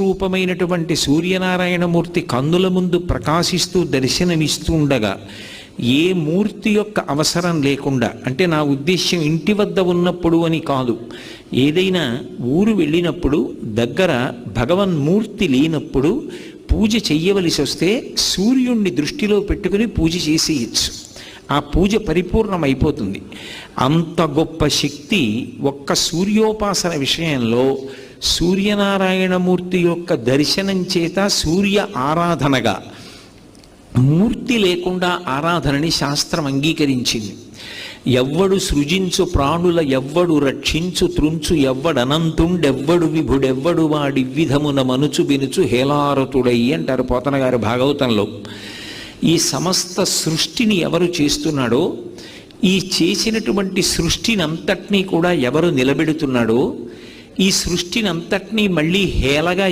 రూపమైనటువంటి సూర్యనారాయణమూర్తి కన్నుల ముందు ప్రకాశిస్తూ దర్శనమిస్తూ ఉండగా ఏ మూర్తి యొక్క అవసరం లేకుండా, అంటే నా ఉద్దేశ్యం ఇంటి వద్ద ఉన్నప్పుడు అని కాదు, ఏదైనా ఊరు వెళ్ళినప్పుడు దగ్గర భగవన్మూర్తి లేనప్పుడు పూజ చెయ్యవలసి వస్తే సూర్యుణ్ణి దృష్టిలో పెట్టుకుని పూజ చేసేయచ్చు. ఆ పూజ పరిపూర్ణమైపోతుంది. అంత గొప్ప శక్తి ఒక్క సూర్యోపాసన విషయంలో సూర్యనారాయణమూర్తి యొక్క దర్శనం చేత సూర్య ఆరాధనగా, మూర్తి లేకుండా ఆరాధనని శాస్త్రం అంగీకరించింది. ఎవ్వడు సృజించు ప్రాణుల ఎవ్వడు రక్షించు త్రుంచు ఎవ్వడనంతుండెవ్వడు విభుడెవ్వడు వాడి విధమున మనుచు బినుచు హేలారతుడై అంటారు పోతన గారు భాగవతంలో. ఈ సమస్త సృష్టిని ఎవరు చేస్తున్నాడో, ఈ చేసినటువంటి సృష్టిని అంతటినీ కూడా ఎవరు నిలబెడుతున్నాడో, ఈ సృష్టిని అంతటినీ మళ్ళీ హేళగా